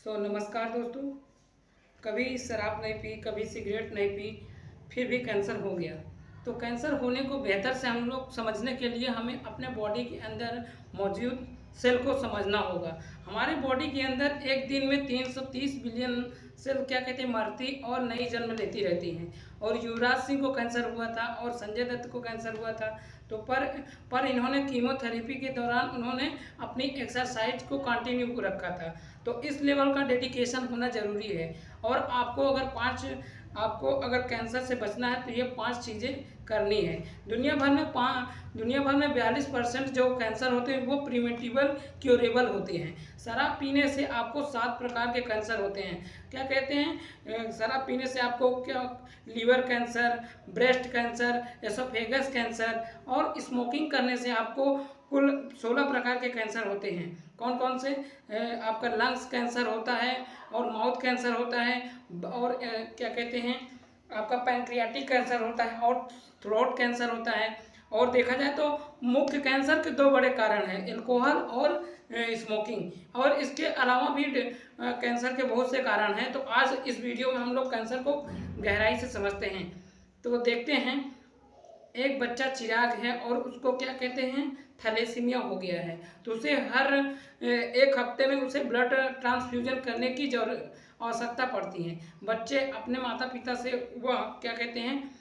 नमस्कार दोस्तों। कभी शराब नहीं पी, कभी सिगरेट नहीं पी, फिर भी कैंसर हो गया। तो कैंसर होने को बेहतर से हम लोग समझने के लिए हमें अपने बॉडी के अंदर मौजूद सेल को समझना होगा। हमारे बॉडी के अंदर एक दिन में 330 बिलियन सेल मरती और नई जन्म लेती रहती हैं। और युवराज सिंह को कैंसर हुआ था और संजय दत्त को कैंसर हुआ था। तो पर इन्होंने कीमोथेरेपी के दौरान उन्होंने अपनी एक्सरसाइज को कंटिन्यू रखा था। तो इस लेवल का डेडिकेशन होना ज़रूरी है। और आपको अगर कैंसर से बचना है तो ये 5 चीज़ें करनी है। दुनिया भर में 42% जो कैंसर होते हैं वो प्रिवेंटिबल क्योरेबल होते हैं। शराब पीने से आपको 7 प्रकार के कैंसर होते हैं। क्या कहते हैं? शराब पीने से आपको क्या liver cancer, breast cancer, oesophagus cancer, और स्मोकिंग करने से आपको कुल 16 प्रकार के कैंसर होते हैं। कौन कौन से? आपका लंग्स कैंसर होता है और माउथ कैंसर होता है, और क्या कहते हैं, आपका पैंक्रियाटिक कैंसर होता है और थ्रोट कैंसर होता है। और देखा जाए तो मुख्य कैंसर के 2 बड़े कारण हैं, अल्कोहल और स्मोकिंग। और इसके अलावा भी कैंसर के बहुत से कारण हैं। तो आज इस वीडियो में हम लोग कैंसर को गहराई से समझते हैं। तो देखते हैं, एक बच्चा चिराग है और उसको क्या कहते हैं, थैलेसीमिया हो गया है। तो उसे हर 1 हफ्ते में उसे ब्लड ट्रांसफ्यूजन करने की आवश्यकता पड़ती है। बच्चे अपने माता पिता से वह क्या कहते हैं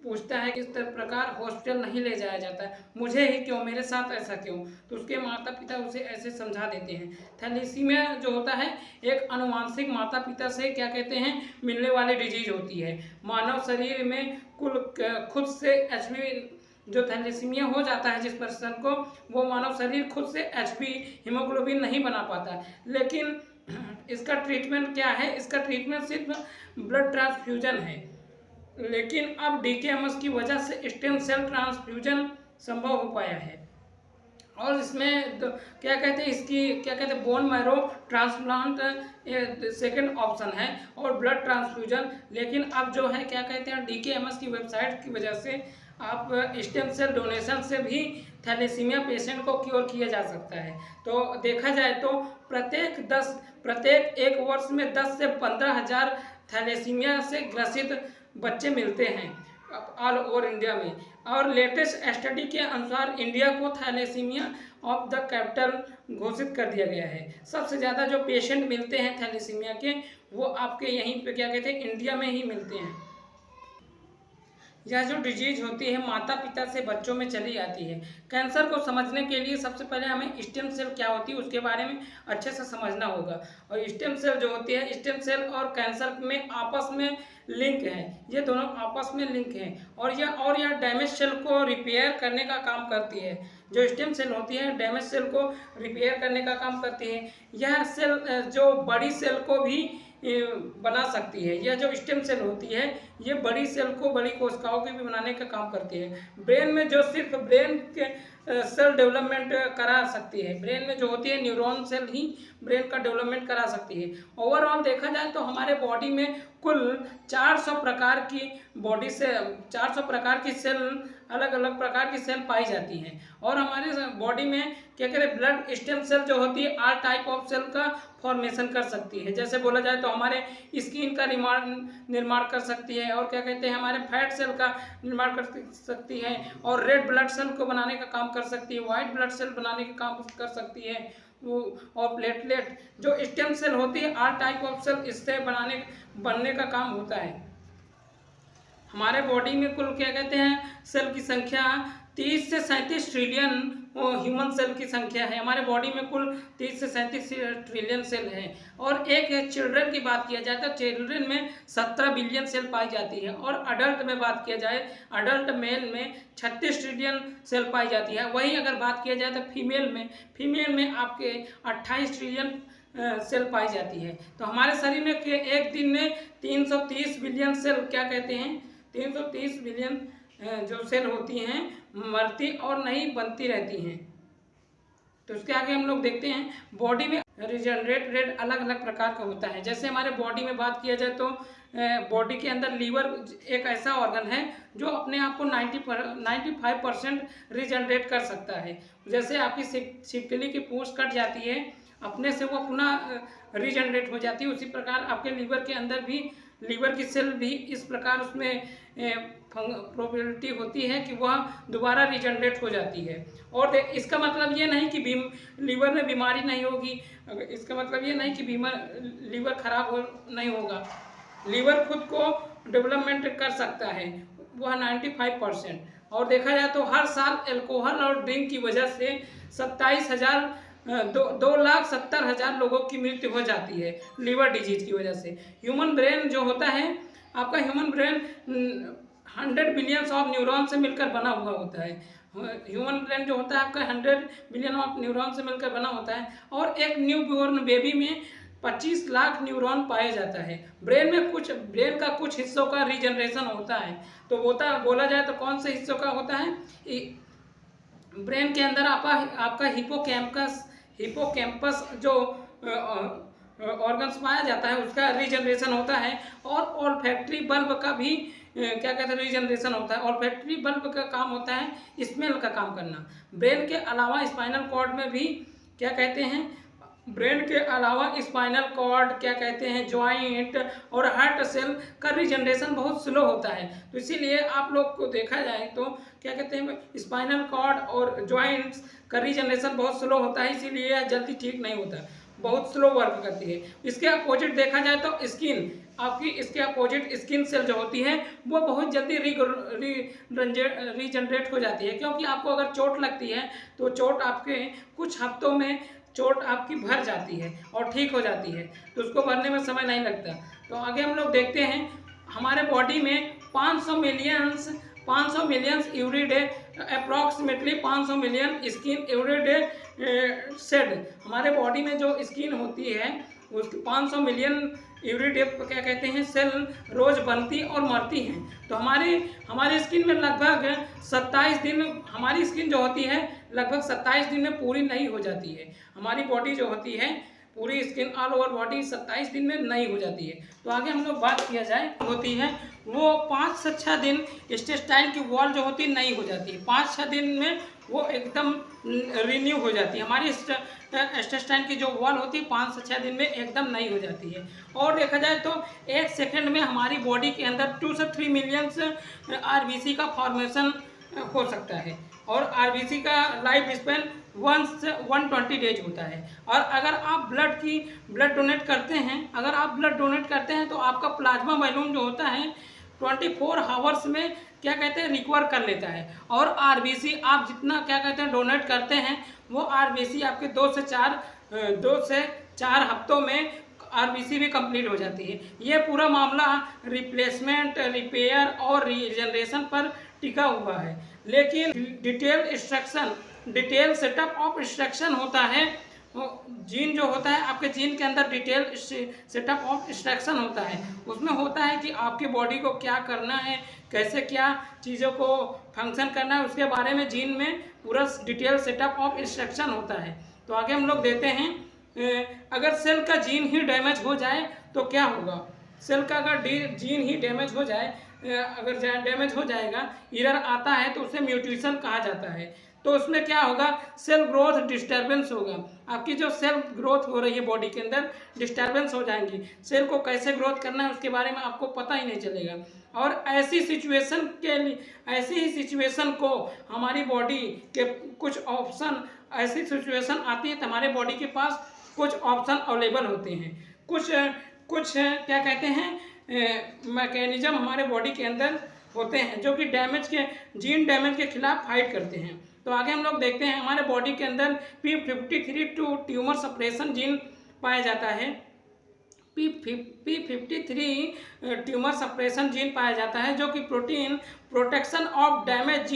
पूछता है कि इस प्रकार हॉस्पिटल नहीं ले जाया जाता है, मुझे ही क्यों, मेरे साथ ऐसा क्यों? तो उसके माता पिता उसे ऐसे समझा देते हैं। थैलेसीमिया जो होता है एक अनुवांशिक माता पिता से क्या कहते हैं मिलने वाली डिजीज होती है। मानव शरीर में खुद से जो थैलेसीमिया हो जाता है जिस पर्सन को, वो मानव शरीर खुद से एचपी हीमोग्लोबिन नहीं बना पाता। लेकिन इसका ट्रीटमेंट क्या है? इसका ट्रीटमेंट सिर्फ ब्लड ट्रांसफ्यूजन है। लेकिन अब डीकेएमएस की वजह से स्टेम सेल ट्रांसफ्यूजन संभव हो पाया है। और इसमें क्या कहते हैं, इसकी क्या कहते हैं, bone marrow transplant second option है और ब्लड ट्रांसफ्यूजन। लेकिन अब जो है क्या कहते हैं, डीकेएमएस की वेबसाइट की वजह से आप स्टेम सेल डोनेशन से भी थैलेसीमिया पेशेंट को क्योर किया जा सकता है। तो देखा जाए तो प्रत्येक 1 वर्ष में 10 से 15 हज़ार थैलेसीमिया से ग्रसित बच्चे मिलते हैं ऑल ओवर इंडिया में। और लेटेस्ट स्टडी के अनुसार इंडिया को थैलेसीमिया ऑफ द कैपिटल घोषित कर दिया गया है। सबसे ज़्यादा जो पेशेंट मिलते हैं थैलेसीमिया के, वो आपके यहीं पे क्या कहते हैं इंडिया में ही मिलते हैं। यह जो डिजीज होती है माता पिता से बच्चों में चली आती है। कैंसर को समझने के लिए सबसे पहले हमें स्टेम सेल क्या होती है उसके बारे में अच्छे से समझना होगा। और स्टेम सेल जो होती है, स्टेम सेल और कैंसर में आपस में लिंक है, ये दोनों आपस में लिंक हैं। और यह डैमेज सेल को रिपेयर करने का काम करती है। जो स्टेम सेल होती है डैमेज सेल को रिपेयर करने का काम करती है। यह सेल जो बड़ी सेल को भी बना सकती है। यह जो स्टेम सेल होती है ये बड़ी सेल को, बड़ी कोशिकाओं के भी बनाने का काम करती है। ब्रेन में जो सिर्फ ब्रेन के सेल डेवलपमेंट करा सकती है, ब्रेन में जो होती है न्यूरॉन सेल ही ब्रेन का डेवलपमेंट करा सकती है। ओवरऑल देखा जाए तो हमारे बॉडी में कुल 400 प्रकार की 400 प्रकार की सेल, अलग अलग प्रकार की सेल पाई जाती हैं। और हमारे बॉडी में क्या कहते हैं ब्लड स्टेम सेल जो होती है ऑल टाइप ऑफ सेल का फॉर्मेशन कर सकती है। जैसे बोला जाए तो हमारे स्किन का निर्माण कर सकती है, और क्या कहते हैं हमारे फैट सेल का निर्माण कर सकती है, और रेड ब्लड सेल को बनाने का काम कर सकती है, वाइट ब्लड सेल बनाने का काम कर सकती है, और प्लेटलेट जो स्टेम सेल होती है ऑल टाइप ऑफ सेल इससे बनने का काम होता है। हमारे बॉडी में कुल क्या कहते हैं सेल की संख्या 30 से 37 ट्रिलियन ह्यूमन सेल की संख्या है। हमारे बॉडी में कुल 30 से 37 ट्रिलियन सेल हैं। और एक चिल्ड्रन की बात किया जाए तो चिल्ड्रन में 17 बिलियन सेल पाई जाती है। और अडल्ट में बात किया जाए, अडल्ट मेल में 36 ट्रिलियन सेल पाई जाती है। वहीं अगर बात किया जाए तो फीमेल में आपके 28 ट्रिलियन सेल पाई जाती है। तो हमारे शरीर में एक दिन में 330 बिलियन सेल क्या कहते हैं 330 बिलियन जो सेल होती हैं मरती और नहीं बनती रहती हैं। तो उसके आगे हम लोग देखते हैं बॉडी में रिजनरेट रेट अलग अलग प्रकार का होता है। जैसे हमारे बॉडी में बात किया जाए तो बॉडी के अंदर लीवर एक ऐसा ऑर्गन है जो अपने आप को 95% रिजनरेट कर सकता है। जैसे आपकी छिपकली की पूंछ कट जाती है अपने से वो पुनः रीजनरेट हो जाती है। उसी प्रकार आपके लीवर के अंदर भी, लीवर की सेल भी इस प्रकार उसमें प्रोबेबिलिटी होती है कि वह दोबारा रीजनरेट हो जाती है। और इसका मतलब ये नहीं कि लीवर में बीमारी नहीं होगी, इसका मतलब ये नहीं कि लीवर खराब नहीं होगा। लीवर खुद को डेवलपमेंट कर सकता है, वह 95%। और देखा जाए तो हर साल अल्कोहल और ड्रिंक की वजह से 2,70,000 लोगों की मृत्यु हो जाती है लीवर डिजीज की वजह से। ह्यूमन ब्रेन जो होता है, आपका human brain 100 billions of neuron से मिलकर बना हुआ होता है। ह्यूमन ब्रेन जो होता है आपका 100 बिलियन ऑफ न्यूरॉन से मिलकर बना होता है। और एक न्यू बॉर्न बेबी में 25 लाख न्यूरॉन पाए जाता है। ब्रेन का कुछ हिस्सों का रीजनरेशन होता है। तो बोला जाए तो कौन से हिस्सों का होता है? ब्रेन के अंदर आपका हिपोकैम्पस जो ऑर्गन्स पाया जाता है उसका रीजनरेशन होता है। और ऑल्फैक्टरी बल्ब का भी क्या कहते हैं रीजनरेशन होता है। ऑल्फैक्टरी बल्ब का काम होता है स्मेल का काम करना। ब्रेन के अलावा स्पाइनल कॉर्ड में भी क्या कहते हैं, ब्रेन के अलावा स्पाइनल कॉर्ड, क्या कहते हैं, जॉइंट और हार्ट सेल का रीजनरेशन बहुत स्लो होता है। तो इसीलिए आप लोग को देखा जाए तो क्या कहते हैं, स्पाइनल कॉर्ड और जॉइंट्स का रीजनरेशन बहुत स्लो होता है, इसीलिए यह जल्दी ठीक नहीं होता, बहुत स्लो वर्क करती है। इसके अपोजिट देखा जाए तो स्किन, आपकी इसके अपोजिट स्किन सेल जो होती है वो बहुत जल्दी रीजनरेट हो जाती है। क्योंकि आपको अगर चोट लगती है तो चोट आपके कुछ हफ्तों में चोट आपकी भर जाती है और ठीक हो जाती है, तो उसको भरने में समय नहीं लगता। तो आगे हम लोग देखते हैं, हमारे बॉडी में 500 millions every day, approximately 500 million skin every day said. हमारे बॉडी में जो स्किन होती है उसकी 500 मिलियन एवरी डे क्या कहते हैं सेल रोज बनती और मरती हैं। तो हमारी स्किन में लगभग 27 दिन, हमारी स्किन जो होती है लगभग 27 दिन में पूरी नहीं हो जाती है। हमारी बॉडी जो होती है, पूरी स्किन ऑल ओवर बॉडी 27 दिन में नहीं हो जाती है। तो आगे हम लोग बात किया जाए होती है वो 5 से 6 दिन इंटेस्टाइन की वॉल जो होती है नहीं हो जाती है। 5-6 दिन में वो एकदम रिन्यू हो जाती है। हमारी इंटेस्टाइन की जो वॉल होती है 5 से 6 दिन में एकदम नहीं हो जाती है। और देखा जाए तो 1 सेकंड में हमारी बॉडी के अंदर 2 से 3 मिलियंस आरबीसी का फॉर्मेशन हो सकता है। और आरबीसी का लाइफ स्पेन 120 डेज होता है। और अगर आप ब्लड डोनेट करते हैं, तो आपका प्लाज्मा बैलून जो होता है 24 आवर्स में क्या कहते हैं रिकवर कर लेता है। और आरबीसी आप जितना क्या कहते हैं डोनेट करते हैं, वो आरबीसी आपके 2 से 4 हफ्तों में आरबीसी भी कंप्लीट हो जाती है। ये पूरा मामला रिप्लेसमेंट, रिपेयर और रीजनरेशन पर टिका हुआ है। लेकिन डिटेल सेटअप ऑफ इंस्ट्रक्शन होता है। जीन जो होता है, आपके जीन के अंदर डिटेल सेटअप ऑफ इंस्ट्रक्शन होता है। उसमें होता है कि आपकी बॉडी को क्या करना है, कैसे क्या चीज़ों को फंक्शन करना है, उसके बारे में जीन में पूरा डिटेल सेटअप ऑफ इंस्ट्रक्शन होता है। तो आगे हम लोग देते हैं, अगर सेल का जीन ही डैमेज हो जाए तो क्या होगा। सेल का अगर जीन ही डैमेज हो जाए, अगर डैमेज हो जाएगा, एरर आता है, तो उसे म्यूटेशन कहा जाता है। तो उसमें क्या होगा, सेल ग्रोथ डिस्टर्बेंस होगा। आपकी जो सेल ग्रोथ हो रही है बॉडी के अंदर डिस्टर्बेंस हो जाएंगी। सेल को कैसे ग्रोथ करना है उसके बारे में आपको पता ही नहीं चलेगा। और ऐसी ही सिचुएशन को हमारी बॉडी के कुछ ऑप्शन, ऐसी सिचुएशन आती है तो हमारे बॉडी के पास कुछ ऑप्शन अवेलेबल होते हैं। कुछ क्या कहते हैं मैकेनिज्म हमारे बॉडी के अंदर होते हैं जो कि जीन डैमेज के खिलाफ फाइट करते हैं। तो आगे हम लोग देखते हैं, हमारे बॉडी के अंदर P53 ट्यूमर सप्रेशन जीन पाया जाता है। P53 ट्यूमर सप्रेशन जीन पाया जाता है, जो कि protein protection of damage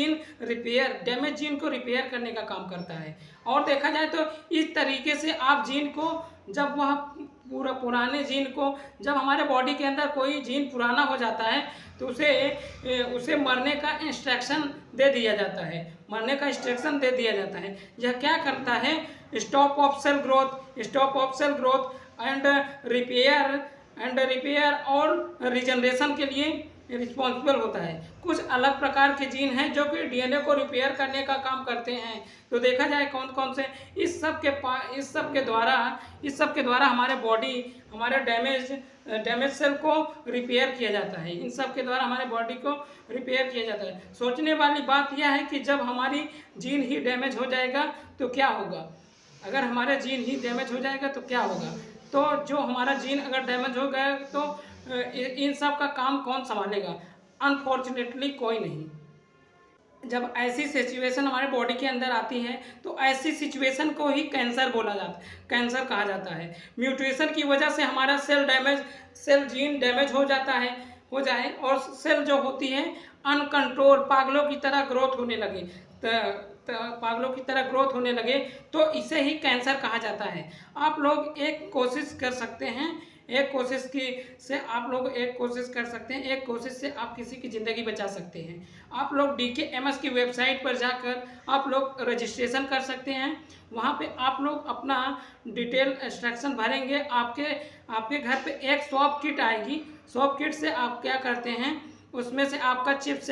gene को रिपेयर करने का काम करता है। और देखा जाए तो इस तरीके से आप जीन को, जब वह पुराने जीन को, जब हमारे बॉडी के अंदर कोई जीन पुराना हो जाता है तो उसे मरने का इंस्ट्रक्शन दे दिया जाता है। यह क्या करता है, stop of cell growth and repair और रिजनरेशन के लिए रिस्पॉन्सिबल होता है। कुछ अलग प्रकार के जीन हैं जो कि डीएनए को रिपेयर करने का काम करते हैं। तो देखा जाए कौन कौन से, इस सब के द्वारा हमारे बॉडी, हमारे डैमेज सेल को रिपेयर किया जाता है। इन सब के द्वारा हमारे बॉडी को रिपेयर किया जाता है। सोचने वाली बात यह है कि जब हमारी जीन ही डैमेज हो जाएगा तो क्या होगा। अगर हमारा जीन ही डैमेज हो जाएगा तो क्या होगा। तो जो हमारा जीन अगर डैमेज हो गया तो इन सब का काम कौन संभालेगा। अनफॉर्चुनेटली कोई नहीं। जब ऐसी सिचुएशन हमारे बॉडी के अंदर आती है तो ऐसी सिचुएशन को ही कैंसर बोला जाता है, कैंसर कहा जाता है। म्यूटेशन की वजह से हमारा सेल जीन डैमेज हो जाए और सेल जो होती है अनकंट्रोल पागलों की तरह ग्रोथ होने लगे तो इसे ही कैंसर कहा जाता है। आप लोग एक कोशिश कर सकते हैं, एक कोशिश से आप किसी की ज़िंदगी बचा सकते हैं। आप लोग DKMS की वेबसाइट पर जाकर आप लोग रजिस्ट्रेशन कर सकते हैं। वहाँ पे आप लोग अपना डिटेल इंस्ट्रक्शन भरेंगे। आपके घर पे एक स्वैब किट आएगी। स्वैब किट से आप क्या करते हैं, उसमें से आपका चिक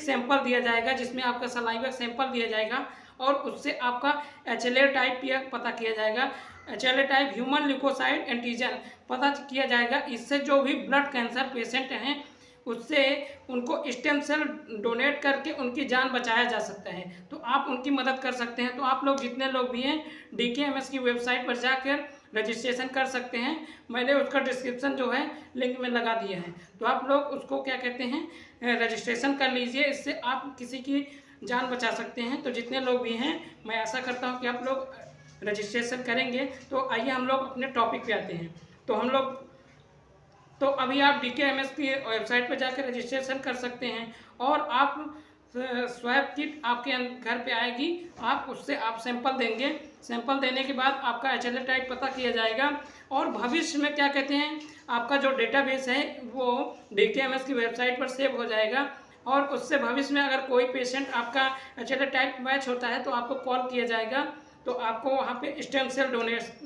सैंपल दिया जाएगा, जिसमें आपका सलाइवा सैंपल दिया जाएगा और उससे आपका HLA टाइप पता किया जाएगा। HLA type human leukocyte antigen पता किया जाएगा। इससे जो भी ब्लड कैंसर पेशेंट हैं उससे उनको स्टेम सेल डोनेट करके उनकी जान बचाया जा सकता है। तो आप उनकी मदद कर सकते हैं। तो आप लोग जितने लोग भी हैं DKMS की वेबसाइट पर जाकर रजिस्ट्रेशन कर सकते हैं। मैंने उसका डिस्क्रिप्शन जो है लिंक में लगा दिया है। तो आप लोग उसको क्या कहते हैं, रजिस्ट्रेशन कर लीजिए। इससे आप किसी की जान बचा सकते हैं। तो जितने लोग भी हैं मैं आशा करता हूँ कि आप लोग रजिस्ट्रेशन करेंगे। तो आइए हम लोग अपने टॉपिक पे आते हैं। तो अभी आप DKMS की वेबसाइट पर जाकर रजिस्ट्रेशन कर सकते हैं और आप स्वैब किट आपके घर पे आएगी। आप उससे आप सैंपल देंगे। सैंपल देने के बाद आपका HLA टाइप पता किया जाएगा और भविष्य में क्या कहते हैं, आपका जो डेटाबेस है वो DKMS की वेबसाइट पर सेव हो जाएगा और उससे भविष्य में अगर कोई पेशेंट आपका HLA टाइप मैच होता है तो आपको कॉल किया जाएगा। तो आपको वहाँ पे स्टेम सेल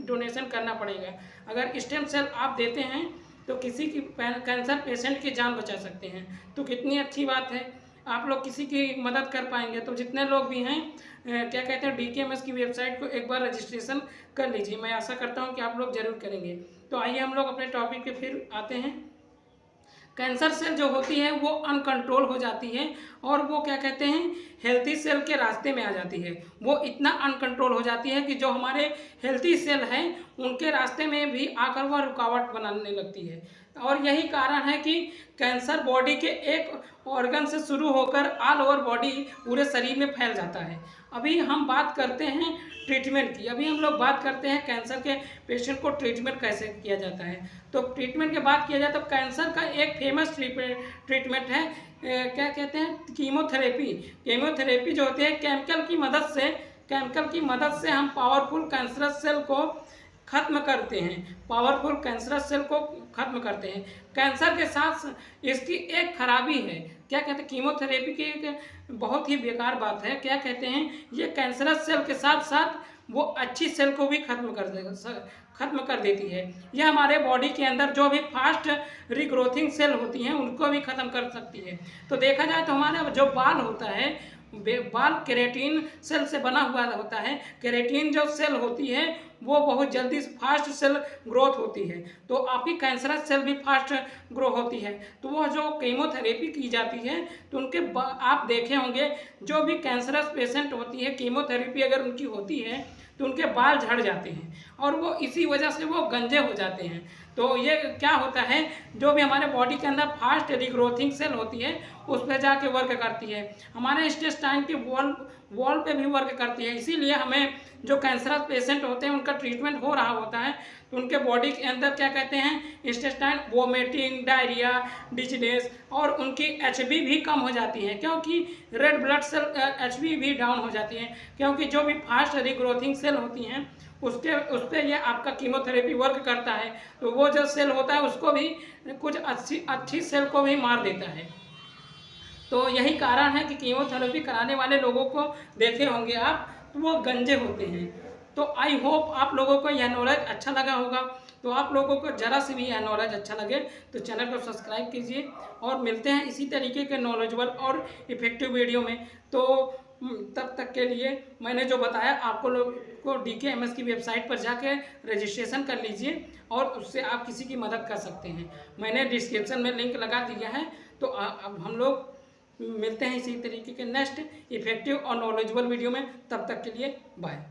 डोनेशन करना पड़ेगा। अगर स्टेम सेल आप देते हैं तो किसी की कैंसर पेशेंट की जान बचा सकते हैं। तो कितनी अच्छी बात है, आप लोग किसी की मदद कर पाएंगे। तो जितने लोग भी हैं क्या कहते हैं, DKMS की वेबसाइट को एक बार रजिस्ट्रेशन कर लीजिए। मैं आशा करता हूँ कि आप लोग ज़रूर करेंगे। तो आइए हम लोग अपने टॉपिक पे फिर आते हैं। कैंसर सेल जो होती है वो अनकंट्रोल हो जाती है और वो क्या कहते हैं, हेल्थी सेल के रास्ते में आ जाती है। वो इतना अनकंट्रोल हो जाती है कि जो हमारे हेल्थी सेल हैं उनके रास्ते में भी आकर वह रुकावट बनाने लगती है। और यही कारण है कि कैंसर बॉडी के एक ऑर्गन से शुरू होकर ऑल ओवर बॉडी पूरे शरीर में फैल जाता है। अभी हम बात करते हैं ट्रीटमेंट की। अभी हम लोग बात करते हैं कैंसर के पेशेंट को ट्रीटमेंट कैसे किया जाता है। तो ट्रीटमेंट की बात किया जाए तो कैंसर का एक फेमस ट्रीटमेंट है, क्या कहते हैं, कीमोथेरेपी। कीमोथेरेपी जो होती है केमिकल की मदद से हम पावरफुल कैंसरस सेल को खत्म करते हैं। कैंसर के साथ इसकी एक खराबी है, क्या कहते हैं, कीमोथेरेपी की एक बहुत ही बेकार बात है। क्या कहते हैं, ये कैंसरस सेल के साथ साथ वो अच्छी सेल को भी खत्म कर देती है। यह हमारे बॉडी के अंदर जो भी फास्ट रिग्रोथिंग सेल होती हैं उनको भी खत्म कर सकती है। तो देखा जाए तो हमारा जो बाल होता है, बाल केराटिन सेल से बना हुआ होता है। केराटिन जो सेल होती है वो बहुत जल्दी फास्ट सेल ग्रोथ होती है। तो आपकी कैंसरस सेल भी फास्ट ग्रो होती है। तो वो जो कीमोथेरेपी की जाती है तो उनके आप देखे होंगे जो भी कैंसरस पेशेंट होती है, कीमोथेरेपी अगर उनकी होती है तो उनके बाल झड़ जाते हैं और वो इसी वजह से वो गंजे हो जाते हैं। तो ये क्या होता है, जो भी हमारे बॉडी के अंदर फास्ट रिग्रोथिंग सेल होती है उस पर जाके वर्क करती है, हमारे इंटेस्टाइन के वॉल पे भी वर्क करती है। इसीलिए हमें जो कैंसरस पेशेंट होते हैं उनका ट्रीटमेंट हो रहा होता है तो उनके बॉडी के अंदर क्या कहते हैं, इंटेस्टाइन वोमिटिंग, डायरिया, डिजीनेस और उनकी HB भी कम हो जाती है, क्योंकि रेड ब्लड सेल HB भी डाउन हो जाती है। क्योंकि जो भी फास्ट रिग्रोथिंग सेल होती हैं उस पर यह आपका कीमोथेरेपी वर्क करता है। तो वो जो सेल होता है उसको भी कुछ अच्छी सेल को भी मार देता है। तो यही कारण है कि कीमोथेरेपी कराने वाले लोगों को देखे होंगे आप, तो वो गंजे होते हैं। तो आई होप आप लोगों को यह नॉलेज अच्छा लगा होगा। तो आप लोगों को ज़रा सी भी यह नॉलेज अच्छा लगे तो चैनल को सब्सक्राइब कीजिए, और मिलते हैं इसी तरीके के नॉलेजेबल और इफ़ेक्टिव वीडियो में। तो तब तक के लिए मैंने जो बताया आपको लोग को DKMS की वेबसाइट पर जाके रजिस्ट्रेशन कर लीजिए, और उससे आप किसी की मदद कर सकते हैं। मैंने डिस्क्रिप्शन में लिंक लगा दिया है। तो अब हम लोग मिलते हैं इसी तरीके के नेक्स्ट इफेक्टिव और नॉलेजेबल वीडियो में। तब तक के लिए बाय।